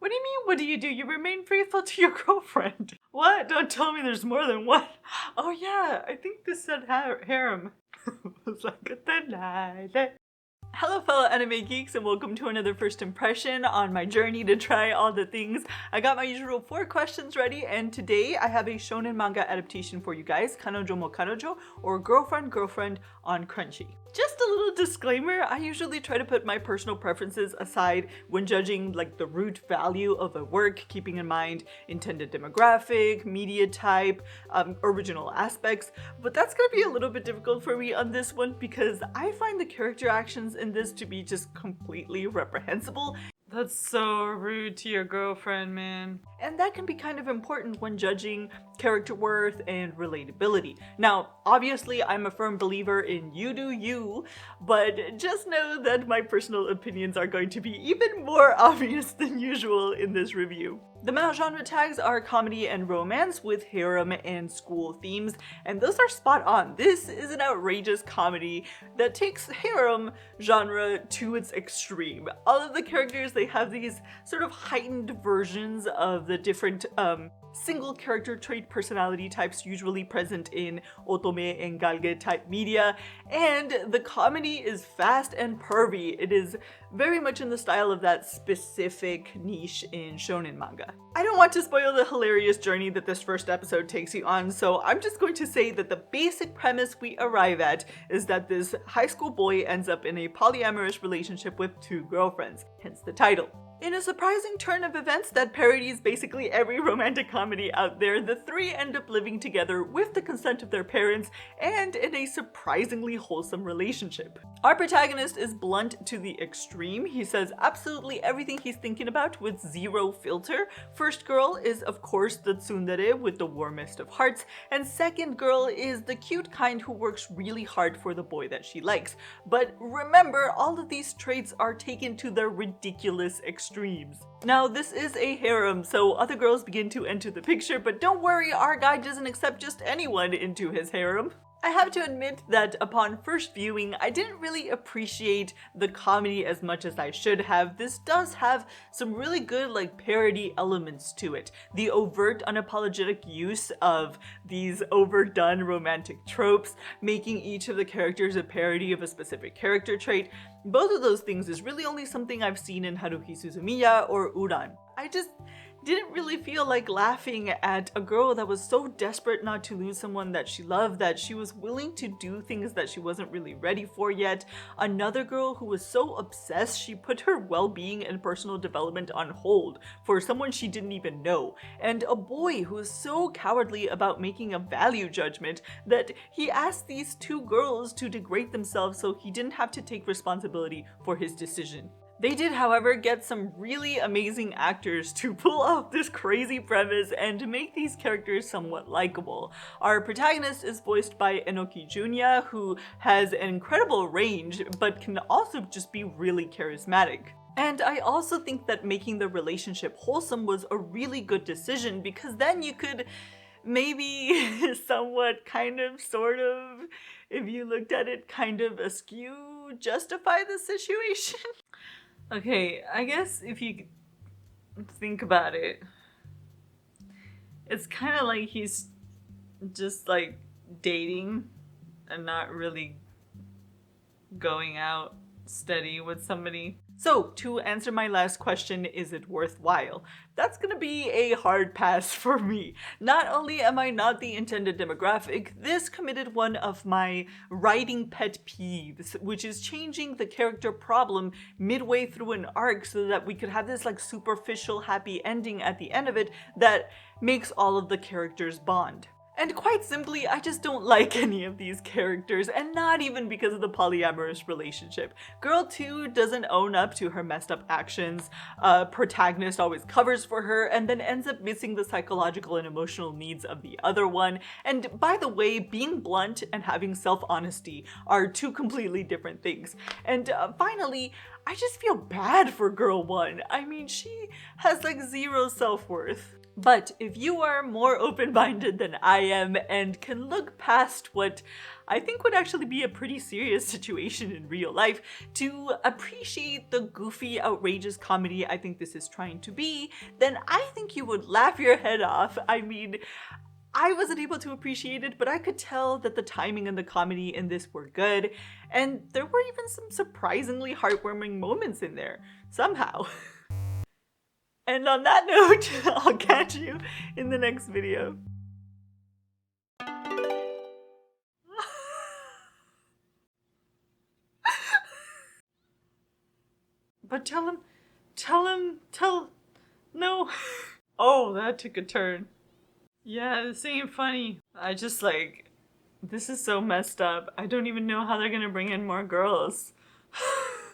What do you mean, what do? You remain faithful to your girlfriend. What? Don't tell me there's more than one. Oh yeah, I think this said harem. It's like good night. Hello fellow anime geeks and welcome to another first impression on my journey to try all the things. I got my usual 4 questions ready and today I have a shonen manga adaptation for you guys, KANOJO KANOJO or Girlfriend on Crunchy. Just a little disclaimer, I usually try to put my personal preferences aside when judging like the root value of a work, keeping in mind intended demographic, media type, original aspects, but that's gonna be a little bit difficult for me on this one because I find the character actions in this to be just completely reprehensible. That's so rude to your girlfriend, man. And that can be kind of important when judging character worth and relatability. Now, obviously, I'm a firm believer in you do you, but just know that my personal opinions are going to be even more obvious than usual in this review. The male genre tags are comedy and romance with harem and school themes, and those are spot on. This is an outrageous comedy that takes harem genre to its extreme. All of the characters, they have these sort of heightened versions of the different single character trait personality types usually present in otome and galge type media, and the comedy is fast and pervy. It is very much in the style of that specific niche in shonen manga. I don't want to spoil the hilarious journey that this first episode takes you on, so I'm just going to say that the basic premise we arrive at is that this high school boy ends up in a polyamorous relationship with 2 girlfriends, hence the title. In a surprising turn of events that parodies basically every romantic comedy out there, the 3 end up living together with the consent of their parents and in a surprisingly wholesome relationship. Our protagonist is blunt to the extreme. He says absolutely everything he's thinking about with zero filter. First girl is of course the tsundere with the warmest of hearts, and second girl is the cute kind who works really hard for the boy that she likes. But remember, all of these traits are taken to their ridiculous extremes. Now, this is a harem, so other girls begin to enter the picture, but don't worry, our guy doesn't accept just anyone into his harem. I have to admit that upon first viewing, I didn't really appreciate the comedy as much as I should have. This does have some really good parody elements to it. The overt, unapologetic use of these overdone romantic tropes, making each of the characters a parody of a specific character trait. Both of those things is really only something I've seen in Haruhi Suzumiya or Ouran. I just didn't really feel like laughing at a girl that was so desperate not to lose someone that she loved that she was willing to do things that she wasn't really ready for yet. Another girl who was so obsessed she put her well-being and personal development on hold for someone she didn't even know. And a boy who was so cowardly about making a value judgment that he asked these 2 girls to degrade themselves so he didn't have to take responsibility for his decision. They did, however, get some really amazing actors to pull off this crazy premise and to make these characters somewhat likable. Our protagonist is voiced by Enoki Junya, who has an incredible range, but can also just be really charismatic. And I also think that making the relationship wholesome was a really good decision because then you could maybe somewhat sort of, if you looked at it kind of askew, justify the situation. Okay, I guess if you think about it, it's kind of like he's just dating and not really going out steady with somebody. So, to answer my last question, is it worthwhile? That's gonna be a hard pass for me. Not only am I not the intended demographic, this committed one of my writing pet peeves, which is changing the character problem midway through an arc so that we could have this superficial happy ending at the end of it that makes all of the characters bond. And quite simply, I just don't like any of these characters, and not even because of the polyamorous relationship. Girl 2 doesn't own up to her messed up actions, protagonist always covers for her, and then ends up missing the psychological and emotional needs of the other one. And by the way, being blunt and having self-honesty are 2 completely different things. And finally, I just feel bad for girl one. I mean, she has like zero self-worth. But if you are more open-minded than I am and can look past what I think would actually be a pretty serious situation in real life to appreciate the goofy, outrageous comedy I think this is trying to be, then I think you would laugh your head off. I mean, I wasn't able to appreciate it, but I could tell that the timing and the comedy in this were good, and there were even some surprisingly heartwarming moments in there, somehow. And on that note, I'll catch you in the next video. But no. Oh, that took a turn. Yeah, this ain't funny. I just like, this is so messed up. I don't even know how they're gonna bring in more girls.